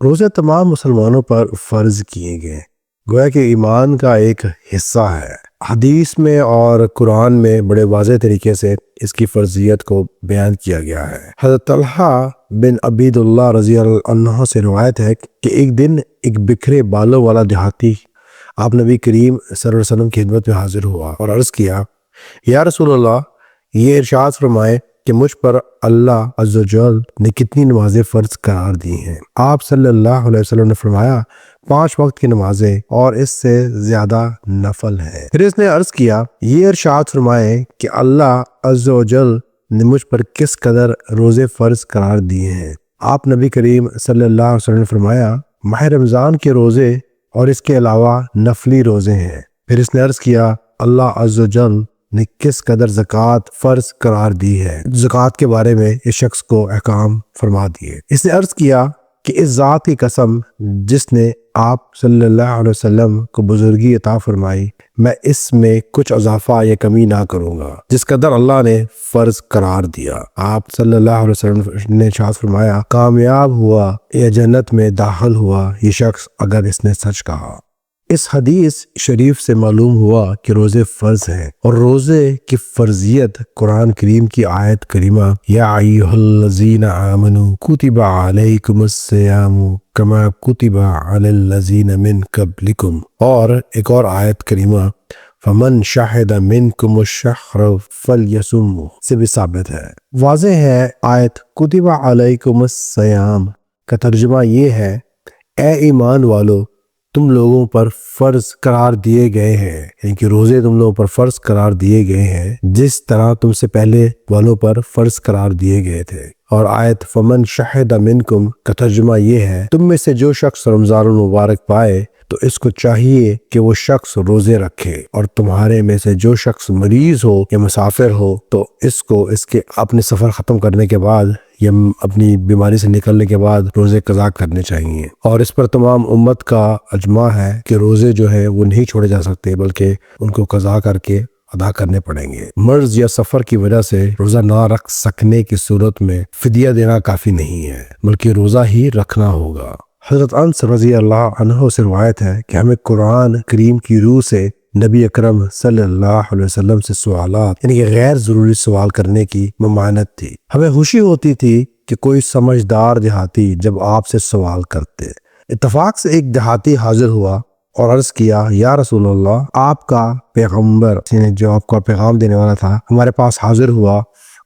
روزے تمام مسلمانوں پر فرض کیے گئے، گویا کہ ایمان کا ایک حصہ ہے۔ حدیث میں اور قرآن میں بڑے واضح طریقے سے اس کی فرضیت کو بیان کیا گیا ہے۔ حضرت طلحہ بن عبید اللہ رضی اللہ عنہ سے روایت ہے کہ ایک دن ایک بکھرے بالوں والا دیہاتی آپ نبی کریم صلی اللہ علیہ وسلم کی خدمت میں حاضر ہوا اور عرض کیا، یا رسول اللہ، یہ ارشاد فرمائے کہ مجھ پر اللہ عز و جل نے کتنی نمازیں فرض قرار دی ہیں؟ آپ صلی اللہ علیہ وسلم نے فرمایا، 5 وقت کی نمازیں اور اس سے زیادہ نفل ہے۔ پھر اس نے عرض کیا، یہ ارشاد فرمائے کہ اللہ عز و جل نے مجھ پر کس قدر روزے فرض قرار دیے ہیں؟ آپ نبی کریم صلی اللہ علیہ وسلم نے فرمایا، ماہ رمضان کے روزے اور اس کے علاوہ نفلی روزے ہیں۔ پھر اس نے عرض کیا، اللہ عز و جل نے کس قدر زکوٰۃ فرض قرار دی ہے؟ زکوٰۃ کے بارے میں اس شخص کو احکام فرما دیے۔ اس نے عرض کیا کہ اس ذات کی قسم جس نے آپ صلی اللہ علیہ وسلم کو بزرگی عطا فرمائی، میں اس میں کچھ اضافہ یا کمی نہ کروں گا جس قدر اللہ نے فرض قرار دیا۔ آپ صلی اللہ علیہ وسلم نے ارشاد فرمایا، کامیاب ہوا یا جنت میں داخل ہوا یہ شخص اگر اس نے سچ کہا۔ اس حدیث شریف سے معلوم ہوا کہ روزے فرض ہیں، اور روزے کی فرضیت قرآن کریم کی آیت کریمہ یا ایھا الذین آمنوا کتب علیکم الصیام کما کتب علی الذین من قبلکم، اور ایک اور آیت کریمہ فمن شہد منکم الشہر فلیصمہ سے بھی ثابت ہے۔ واضح ہے آیت کتب علیکم الصیام کا ترجمہ یہ ہے، اے ایمان والو، تم لوگوں پر فرض قرار دیے گئے ہیں، یعنی کہ روزے تم لوگوں پر فرض قرار دیے گئے ہیں جس طرح تم سے پہلے والوں پر فرض قرار دیے گئے تھے۔ اور آیت فمن شہد منکم کا ترجمہ یہ ہے، تم میں سے جو شخص رمضان المبارک پائے تو اس کو چاہیے کہ وہ شخص روزے رکھے، اور تمہارے میں سے جو شخص مریض ہو یا مسافر ہو تو اس کو اس کے اپنے سفر ختم کرنے کے بعد یا اپنی بیماری سے نکلنے کے بعد روزے قضا کرنے چاہیے۔ اور اس پر تمام امت کا اجماع ہے کہ روزے جو ہے وہ نہیں چھوڑے جا سکتے بلکہ ان کو قضا کر کے ادا کرنے پڑیں گے۔ مرض یا سفر کی وجہ سے روزہ نہ رکھ سکنے کی صورت میں فدیہ دینا کافی نہیں ہے بلکہ روزہ ہی رکھنا ہوگا۔ حضرت انس رضی اللہ عنہ سے روایت ہے کہ ہمیں قرآن کریم کی روح سے نبی اکرم صلی اللہ علیہ وسلم سے سوالات یعنی کہ غیر ضروری سوال کرنے کی ممانعت تھی۔ ہمیں خوشی ہوتی تھی کہ کوئی سمجھدار دیہاتی جب آپ سے سوال کرتے۔ اتفاق سے ایک دیہاتی حاضر ہوا اور عرض کیا، یا رسول اللہ، آپ کا پیغمبر جو آپ کا پیغام دینے والا تھا ہمارے پاس حاضر ہوا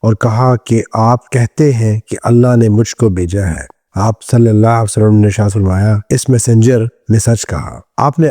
اور کہا کہ آپ کہتے ہیں کہ اللہ نے مجھ کو بھیجا ہے۔ آپ صلی اللہ علیہ وسلم نے ارشاد فرمایا، اس میسنجر نے سچ کہا۔ آپ نے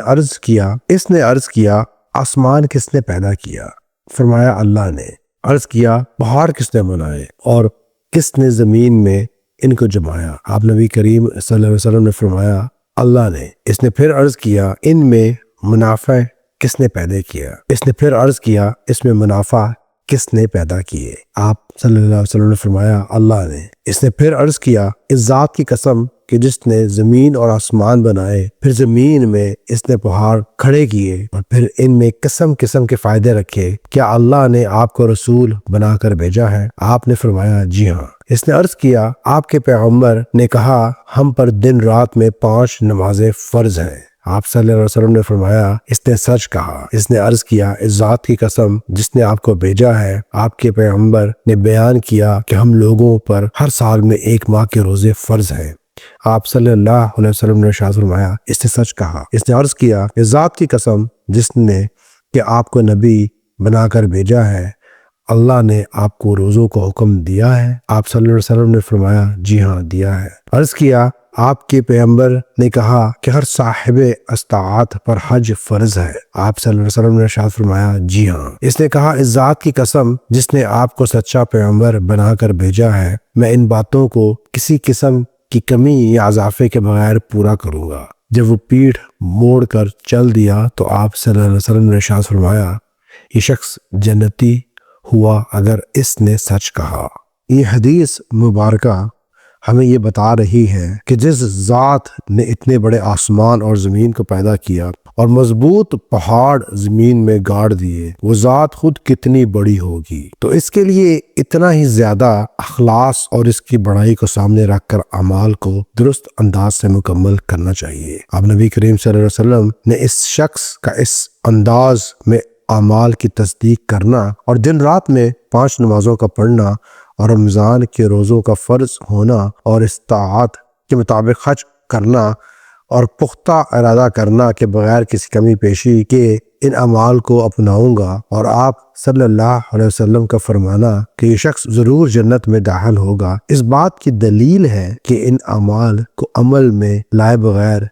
اس نے عرض کیا، آسمان کس نے پیدا کیا؟ فرمایا، اللہ نے۔ عرض کیا، پہاڑ کس نے بنائے اور کس نے زمین میں ان کو جمایا؟ آپ نبی کریم صلی اللہ علیہ وسلم نے فرمایا، اللہ نے۔ اس نے پھر عرض کیا، ان میں منافع کس نے پیدا کیا؟ اس نے پھر عرض کیا، اس میں منافع کس نے پیدا کیے؟ آپ صلی اللہ علیہ وسلم نے فرمایا، اللہ نے۔ اس نے پھر عرض کیا، اس ذات کی قسم کہ جس نے زمین اور آسمان بنائے، پھر زمین میں اس نے پہاڑ کھڑے کیے اور پھر ان میں قسم قسم کے فائدے رکھے، کیا اللہ نے آپ کو رسول بنا کر بھیجا ہے؟ آپ نے فرمایا، جی ہاں۔ اس نے عرض کیا، آپ کے پیغمبر نے کہا ہم پر دن رات میں 5 نمازیں فرض ہیں۔ آپ صلی اللہ علیہ وسلم نے فرمایا، اس نے سچ کہا۔ اس نے عرض کیا، اس ذات کی قسم جس نے آپ کو بھیجا ہے، آپ کے پیغمبر نے بیان کیا کہ ہم لوگوں پر ہر سال میں 1 ماہ کے روزے فرض ہیں۔ آپ صلی اللہ علیہ وسلم نے ارشاد فرمایا، اس نے سچ کہا۔ اس نے عرض کیا، اس ذات کی قسم جس نے کہ آپ کو نبی بنا کر بھیجا ہے، اللہ نے آپ کو روزوں کو حکم دیا ہے؟ آپ صلی اللہ علیہ وسلم نے فرمایا، جی ہاں دیا ہے۔ عرض کیا، آپ کے پیغمبر نے کہا کہ ہر صاحب استطاعت پر حج فرض ہے؟ آپ صلی اللہ علیہ وسلم نے ارشاد فرمایا، جی ہاں۔ اس نے کہا، اس ذات کی قسم جس نے آپ کو سچا پیغمبر بنا کر بھیجا ہے، میں ان باتوں کو کسی قسم کی کمی یا اضافے کے بغیر پورا کروں گا۔ جب وہ پیٹھ موڑ کر چل دیا تو آپ صلی اللہ علیہ وسلم نے ارشاد فرمایا، یہ شخص جنتی ہوا اگر اس نے سچ کہا۔ یہ حدیث مبارکہ ہمیں یہ بتا رہی ہے کہ جس ذات نے اتنے بڑے آسمان اور زمین کو پیدا کیا اور مضبوط پہاڑ زمین میں گاڑ دیے، وہ ذات خود کتنی بڑی ہوگی۔ تو اس کے لیے اتنا ہی زیادہ اخلاص اور اس کی بڑائی کو سامنے رکھ کر اعمال کو درست انداز سے مکمل کرنا چاہیے۔ اب نبی کریم صلی اللہ علیہ وسلم نے اس شخص کا اس انداز میں اعمال کی تصدیق کرنا اور دن رات میں 5 نمازوں کا پڑھنا اور رمضان کے روزوں کا فرض ہونا اور استطاعت کے مطابق خرچ کرنا اور پختہ ارادہ کرنا کہ بغیر کسی کمی پیشی کے ان اعمال کو اپناؤں گا، اور آپ صلی اللہ علیہ وسلم کا فرمانا کہ یہ شخص ضرور جنت میں داخل ہوگا، اس بات کی دلیل ہے کہ ان اعمال کو عمل میں لائے بغیر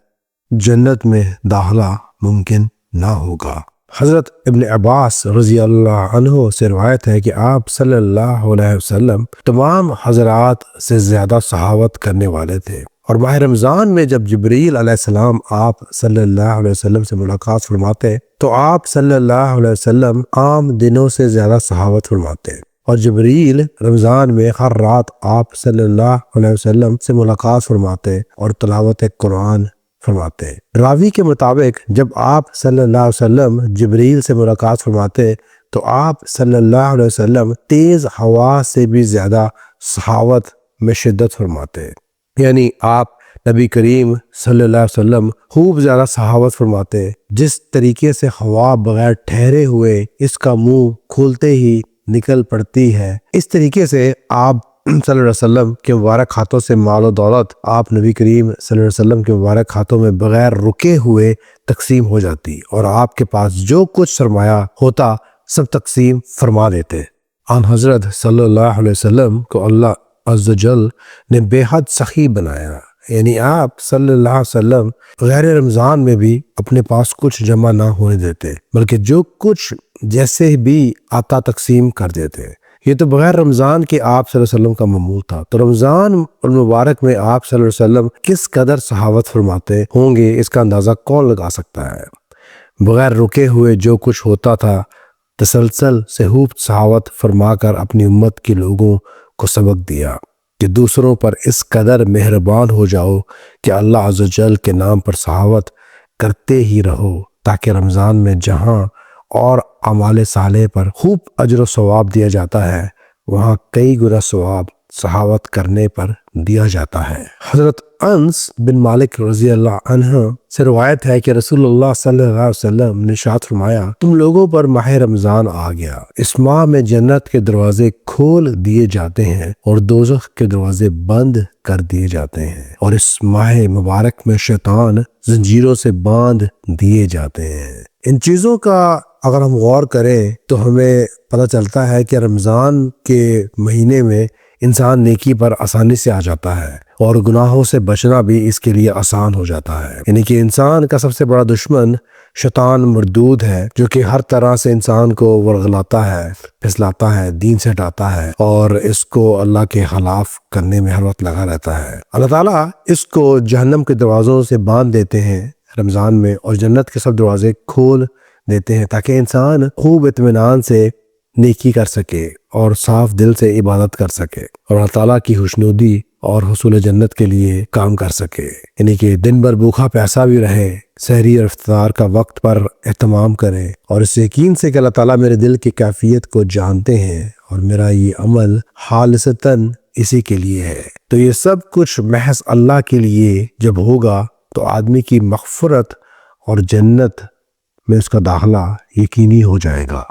جنت میں داخلہ ممکن نہ ہوگا۔ حضرت ابن عباس رضی اللہ عنہ سے روایت ہے کہ آپ صلی اللہ علیہ وسلم تمام حضرات سے زیادہ سخاوت کرنے والے تھے، اور ماہ رمضان میں جب جبریل علیہ السلام آپ صلی اللہ علیہ وسلم سے ملاقات فرماتے تو آپ صلی اللہ علیہ وسلم عام دنوں سے زیادہ سخاوت فرماتے، اور جبریل رمضان میں ہر رات آپ صلی اللہ علیہ وسلم سے ملاقات فرماتے اور تلاوت قرآن فرماتے۔ راوی کے مطابق جب آپ صلی اللہ علیہ وسلم جبریل سے ملاقات فرماتے تو آپ صلی اللہ علیہ وسلم تیز ہوا سے بھی زیادہ سخاوت میں شدت فرماتے، یعنی آپ نبی کریم صلی اللہ علیہ وسلم خوب زیادہ سخاوت فرماتے۔ جس طریقے سے ہوا بغیر ٹھہرے ہوئے اس کا منہ کھولتے ہی نکل پڑتی ہے، اس طریقے سے آپ صلی اللہ علیہ وسلم کے مبارک ہاتھوں سے مال و دولت آپ نبی کریم صلی اللہ علیہ وسلم کے مبارک ہاتھوں میں بغیر رکے ہوئے تقسیم ہو جاتی، اور آپ کے پاس جو کچھ سرمایہ ہوتا سب تقسیم فرما دیتے۔ آن حضرت صلی اللہ علیہ وسلم کو اللہ عز و جل نے بے حد سخی بنایا، یعنی آپ صلی اللہ علیہ وسلم غیر رمضان میں بھی اپنے پاس کچھ جمع نہ ہونے دیتے، بلکہ جو کچھ جیسے بھی آتا تقسیم کر دیتے۔ یہ تو بغیر رمضان کے آپ صلی اللہ علیہ وسلم کا معمول تھا، تو رمضان المبارک میں آپ صلی اللہ علیہ وسلم کس قدر سخاوت فرماتے ہوں گے اس کا اندازہ کون لگا سکتا ہے۔ بغیر رکے ہوئے جو کچھ ہوتا تھا تسلسل سے خوب سخاوت فرما کر اپنی امت کے لوگوں کو سبق دیا کہ دوسروں پر اس قدر مہربان ہو جاؤ کہ اللہ عز و جل کے نام پر سخاوت کرتے ہی رہو، تاکہ رمضان میں جہاں اور اعمال صالح پر خوب اجر و ثواب دیا جاتا ہے وہاں کئی گنا ثواب سخاوت کرنے پر دیا جاتا ہے۔ حضرت انس بن مالک رضی اللہ عنہ سے روایت ہے کہ رسول اللہ صلی اللہ علیہ وسلم نے ارشاد فرمایا، تم لوگوں پر ماہ رمضان آ گیا، اس ماہ میں جنت کے دروازے کھول دیے جاتے ہیں اور دوزخ کے دروازے بند کر دیے جاتے ہیں، اور اس ماہ مبارک میں شیطان زنجیروں سے باندھ دیے جاتے ہیں۔ ان چیزوں کا اگر ہم غور کریں تو ہمیں پتہ چلتا ہے کہ رمضان کے مہینے میں انسان نیکی پر آسانی سے آ جاتا ہے اور گناہوں سے بچنا بھی اس کے لیے آسان ہو جاتا ہے، یعنی کہ انسان کا سب سے بڑا دشمن شیطان مردود ہے، جو کہ ہر طرح سے انسان کو ورغلاتا ہے، پھسلاتا ہے، دین سے ہٹاتا ہے اور اس کو اللہ کے خلاف کرنے میں ہر وقت لگا رہتا ہے۔ اللہ تعالیٰ اس کو جہنم کے دروازوں سے باندھ دیتے ہیں رمضان میں، اور جنت کے سب دروازے کھول دیتے ہیں تاکہ انسان خوب اطمینان سے نیکی کر سکے اور صاف دل سے عبادت کر سکے اور اللہ تعالیٰ کی خوشنودی اور حصول جنت کے لیے کام کر سکے، یعنی کہ دن بھر بھوکا پیاسا بھی رہے، سحری اور افطار کا وقت پر اہتمام کرے، اور اس یقین سے کہ اللہ تعالیٰ میرے دل کی کیفیت کو جانتے ہیں اور میرا یہ عمل خالصتاً اسی کے لیے ہے۔ تو یہ سب کچھ محض اللہ کے لیے جب ہوگا تو آدمی کی مغفرت اور جنت میں اس کا داخلہ یقینی ہو جائے گا۔